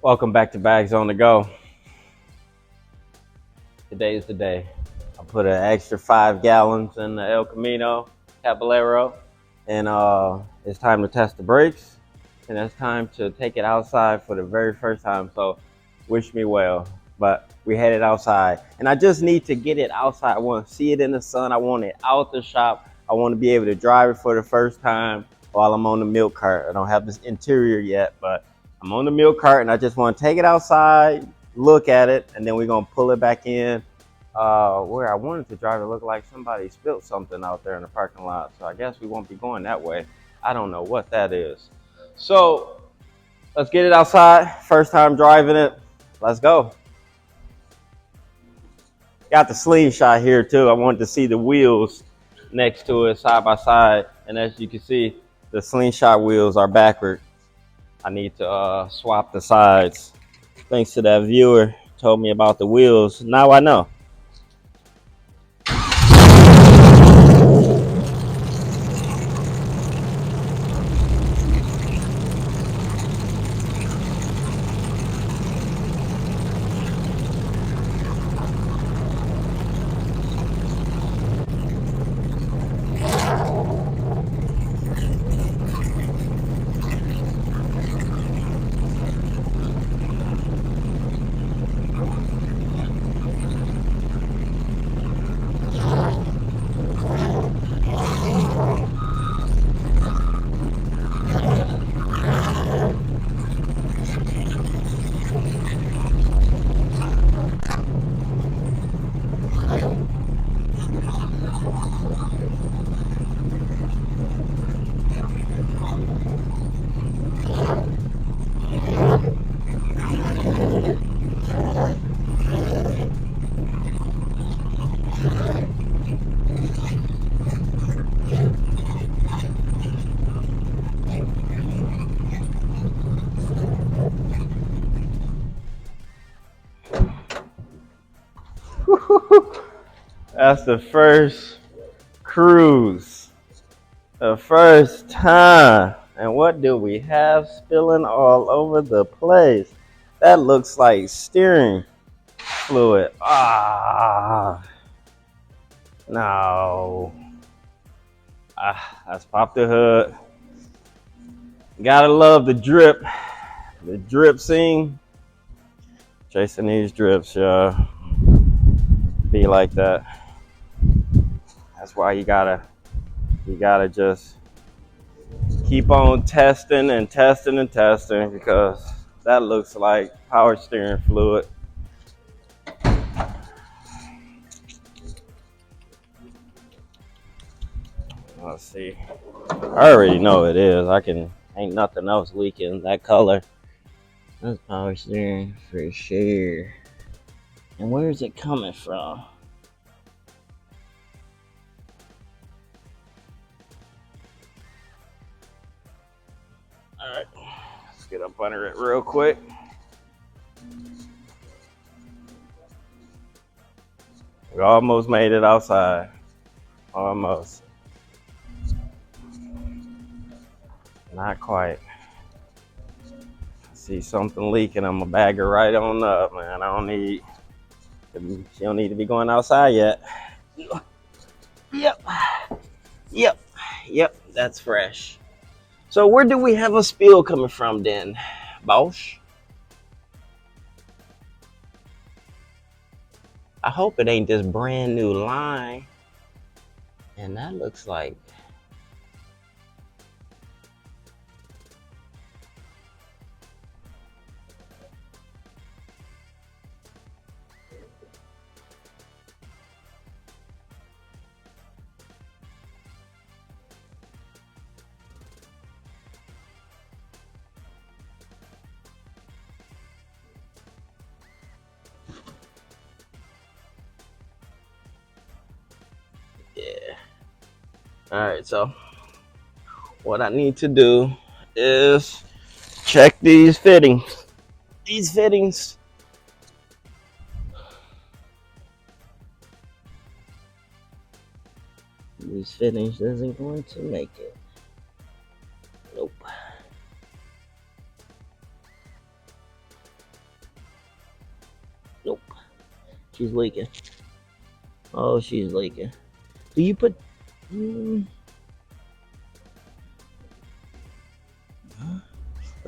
Welcome back to Bags on the Go. Today is the day. I put an extra 5 gallons in the El Camino Caballero, and it's time to test the brakes, and it's time to take it outside for the very first time. So, wish me well. But we headed outside, and I just need to get it outside. I want to see it in the sun. I want it out the shop. I want to be able to drive it for the first time while I'm on the milk cart. I don't have this interior yet, but I'm on the milk cart, and I just want to take it outside, look at it, and then we're gonna pull it back in. Where I wanted to drive, it looked like somebody spilled something out there in the parking lot, so I guess we won't be going that way. I don't know what that is. So let's get it outside. First time driving it. Let's go. Got the slingshot here too. I wanted to see the wheels next to it side by side, and as you can see, the slingshot wheels are backward. I need to swap the sides. Thanks to that viewer told me about the wheels. Now I know. That's the first cruise. The first time. And what do we have spilling all over the place? That looks like steering fluid. No. Let's pop the hood. Gotta love the drip. The drip scene. Chasing these drips, y'all. Be like that. That's why you gotta just keep on testing and testing and testing, because that looks like power steering fluid. Let's see. I already know it is. Ain't nothing else leaking that color. That's power steering for sure. And where is it coming from? Alright, let's get up under it real quick. We almost made it outside. Almost. Not quite. I see something leaking. I'm gonna bag her right on up, man. She don't need to be going outside yet. Yep, that's fresh. So where do we have a spill coming from then, boss? I hope it ain't this brand new line. And that looks like, yeah. Alright, so what I need to do is check these fittings. These fittings isn't going to make it. Nope. Nope. She's leaking. Oh, she's leaking. Do you put... Let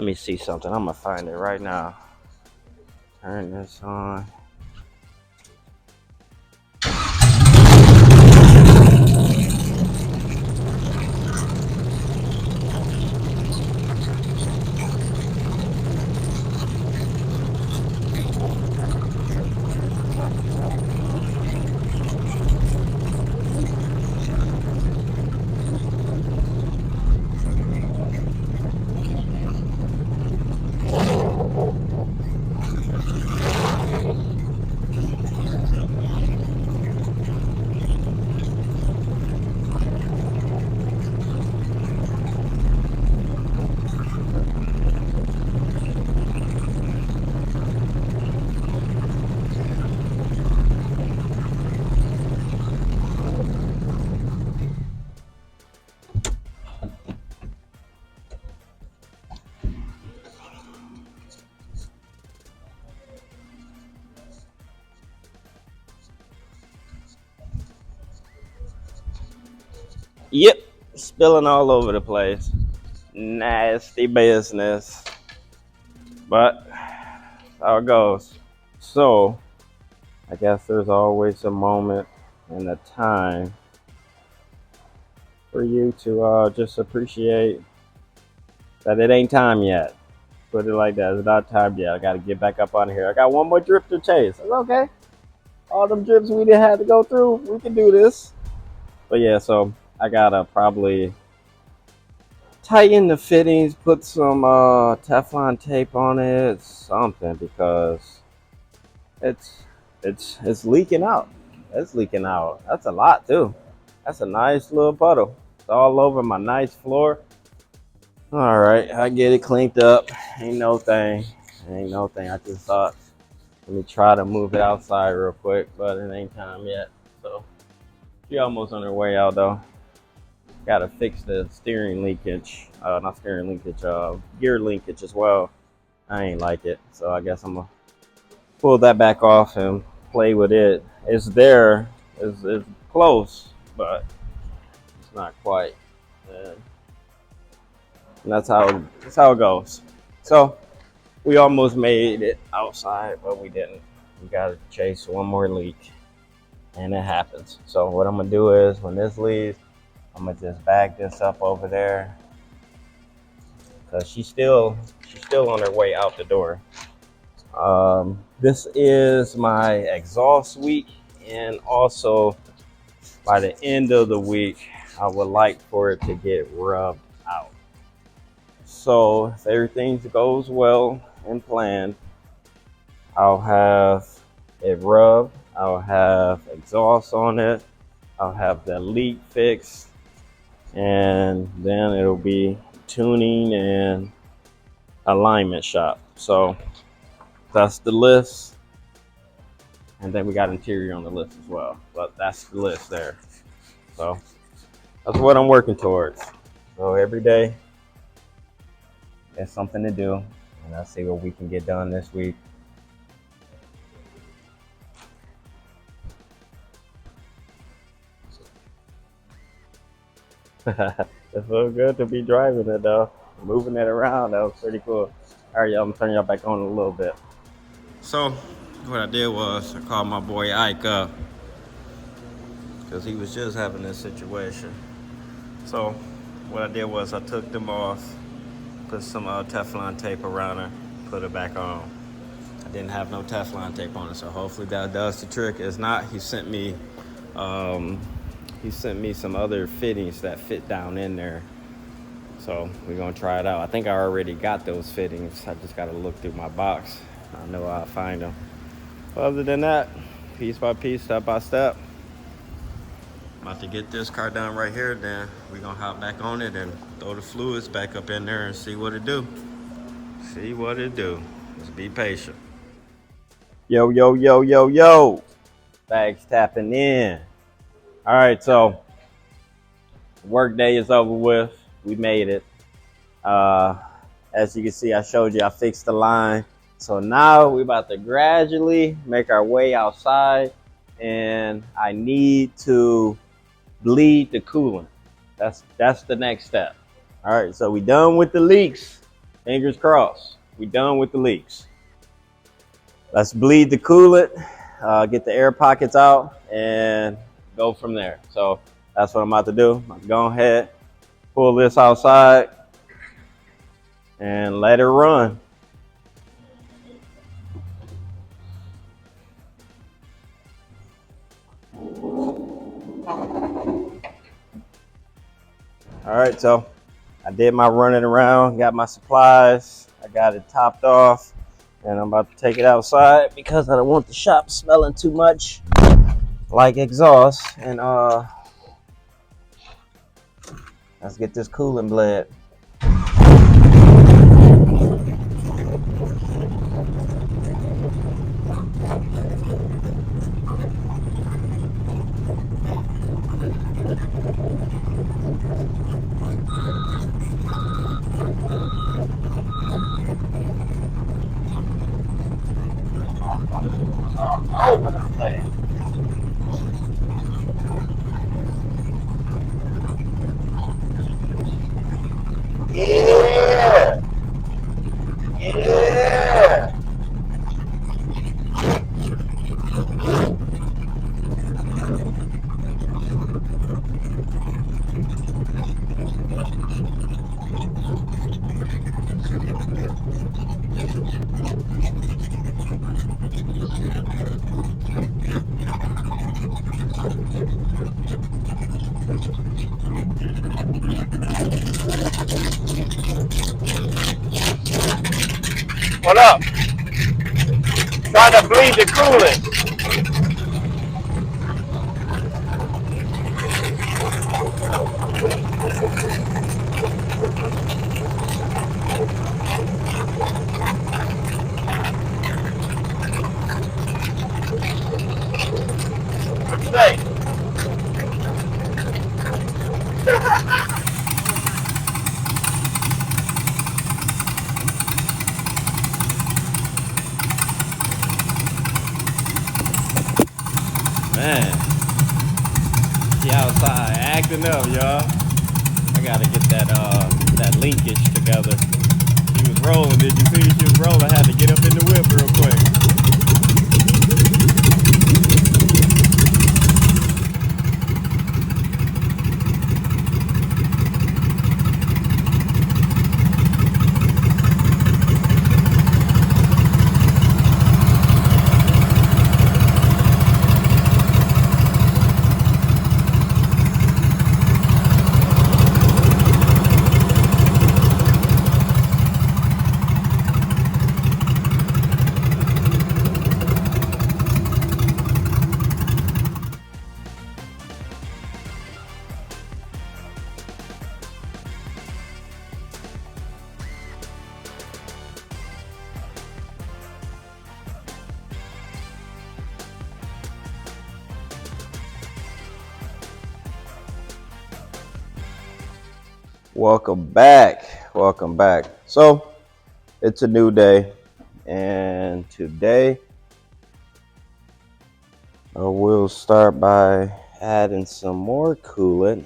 me see something. I'm gonna find it right now. Turn this on. Yep, spilling all over the place. Nasty business. But that's how it goes. So, I guess there's always a moment and a time for you to just appreciate that it ain't time yet. Put it like that. It's not time yet. I got to get back up on here. I got one more drip to chase. It's okay. All them drips we didn't have to go through, we can do this. But yeah, so I got to probably tighten the fittings, put some Teflon tape on it, something, because it's it's leaking out. It's leaking out. That's a lot too. That's a nice little puddle. It's all over my nice floor. All right, I get it cleaned up. Ain't no thing. Ain't no thing. I just thought, let me try to move it outside real quick, but it ain't time yet. So she almost on her way out though. Got to fix the steering leakage. Not steering leakage. Gear linkage as well. I ain't like it, so I guess I'm gonna pull that back off and play with it. It's there. It's close, but it's not quite. And that's how it goes. So we almost made it outside, but we didn't. We got to chase one more leak, and it happens. So what I'm gonna do is, when this leaves, I'm gonna just bag this up over there, because she's still on her way out the door. This is my exhaust week, and also by the end of the week, I would like for it to get rubbed out. So if everything goes well and planned, I'll have it rubbed, I'll have exhaust on it, I'll have the leak fixed, and then it'll be tuning and alignment shop. So that's the list. And then we got interior on the list as well. But that's the list there. So that's what I'm working towards. So every day, there's something to do. And I'll see what we can get done this week. It's so good to be driving it though. Moving it around, that was pretty cool. All right, y'all, I'm turning y'all back on in a little bit. So what I did was I called my boy Ike up, because he was just having this situation. So what I did was I took them off, put some Teflon tape around her, put it back on. I didn't have no Teflon tape on it, so hopefully that does the trick. If not, he sent me some other fittings that fit down in there. So we're gonna try it out. I think I already got those fittings. I just gotta look through my box. I know I'll find them. But other than that, piece by piece, step by step. About to get this car done right here, then we're gonna hop back on it and throw the fluids back up in there and see what it do. See what it do. Just be patient. Yo, yo, yo, yo, yo. Bags tapping in. All right, so work day is over with. We made it. As you can see, I showed you I fixed the line. So now we're about to gradually make our way outside, and I need to bleed the coolant. That's the next step. All right, so we done with the leaks. Fingers crossed. We done with the leaks. Let's bleed the coolant, get the air pockets out, and go from there. So that's what I'm about to do. Go ahead, pull this outside, and let it run. All right, so I did my running around, got my supplies, I got it topped off, and I'm about to take it outside because I don't want the shop smelling too much like exhaust. And let's get this coolant bled. Yeah! Yeah! What up? Trying to bleed the coolant. What you say? Man, she outside acting up, y'all. I gotta get that linkage together. She was rolling. Did you see she was rolling? I had to get up in the whip real quick. Welcome back. Welcome back. So it's a new day, and today we'll start by adding some more coolant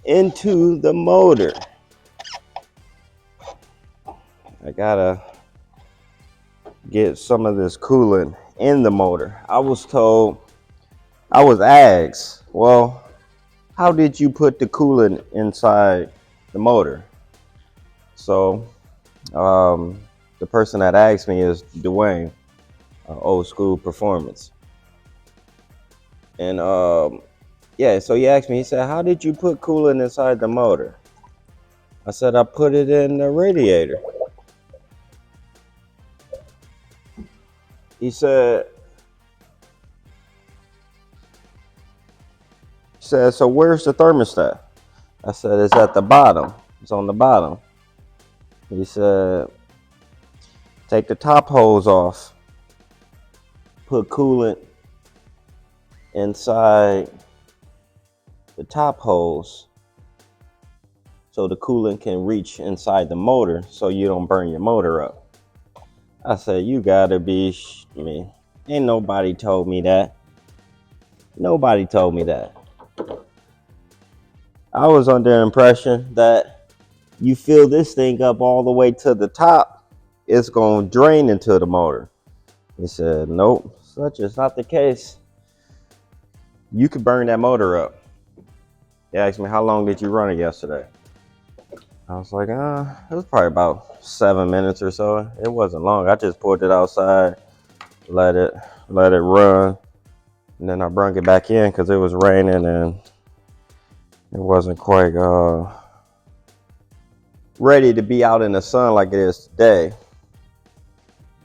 into the motor. I gotta get some of this coolant in the motor. I was asked, well, how did you put the coolant inside the motor? So the person that asked me is Dwayne, Old School Performance. And yeah, so he asked me, he said, how did you put coolant inside the motor? I said, I put it in the radiator. He said, so where's the thermostat? I said, it's at the bottom. It's on the bottom. He said, take the top hose off, put coolant inside the top hose so the coolant can reach inside the motor so you don't burn your motor up. I said, you gotta be me. Ain't nobody told me that. Nobody told me that. I was under the impression that you fill this thing up all the way to the top, it's gonna drain into the motor. He said, nope, such is not the case. You could burn that motor up. He asked me, how long did you run it yesterday? I was like, it was probably about 7 minutes or so. It wasn't long. I just pulled it outside, let it run, and then I brought it back in because it was raining and it wasn't quite ready to be out in the sun like it is today.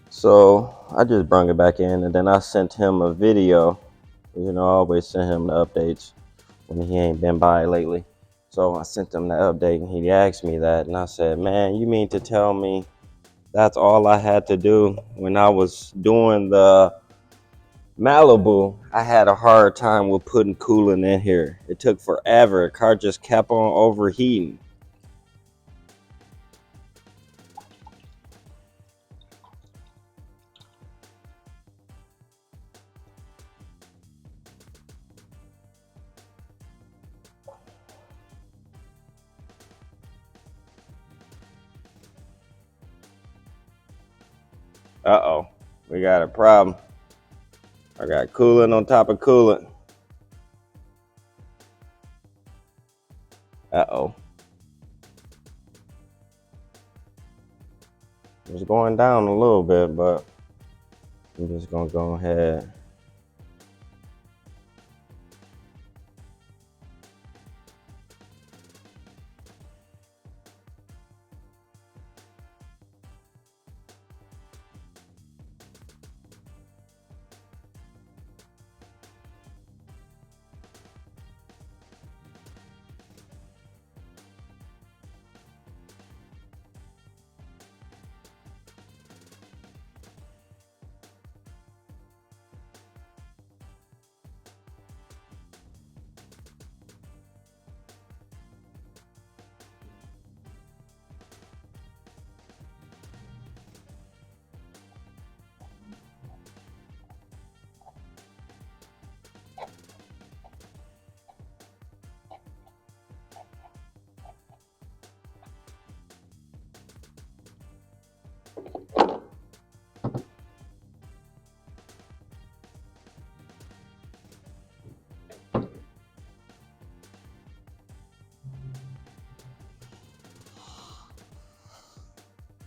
So I just brought it back in, and then I sent him a video. You know, I always send him the updates when he ain't been by lately. So I sent him the update, and he asked me that, and I said, man, you mean to tell me that's all I had to do when I was doing the Malibu? I had a hard time with putting coolant in here. It took forever. The car just kept on overheating. Uh-oh, we got a problem. I got coolant on top of coolant. Uh-oh. It's going down a little bit, but I'm just gonna go ahead.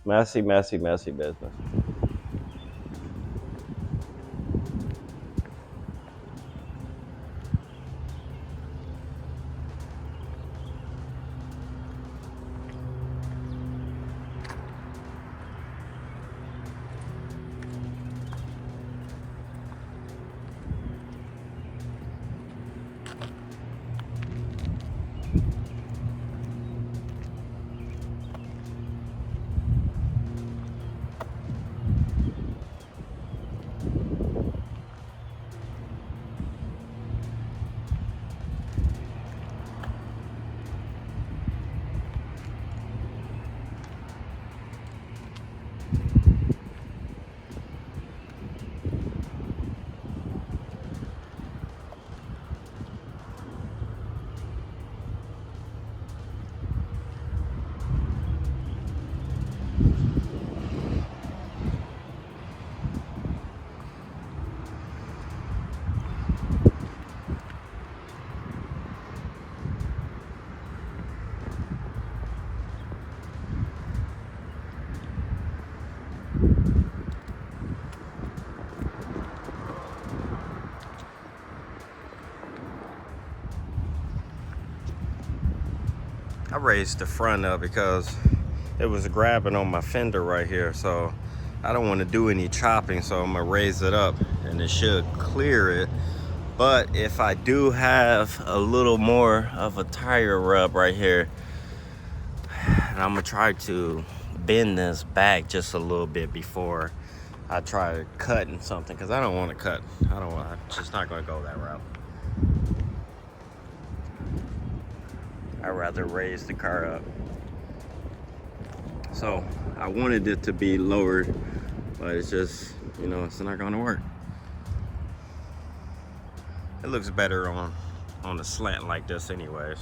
Messy, messy, messy business. I raised the front up because it was grabbing on my fender right here, so I don't want to do any chopping, so I'm gonna raise it up and it should clear it. But if I do have a little more of a tire rub right here, and I'm gonna try to bend this back just a little bit before I try cutting something, because I don't want to cut. I'm just not gonna go that route. I'd rather raise the car up. So I wanted it to be lowered but it's just, you know, it's not gonna work. It looks better on a slant like this anyways.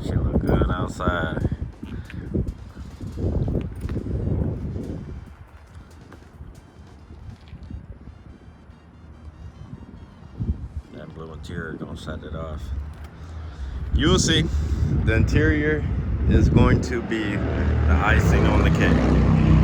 Should look good outside. That blue interior gonna set it off. You'll see. The interior is going to be the icing on the cake.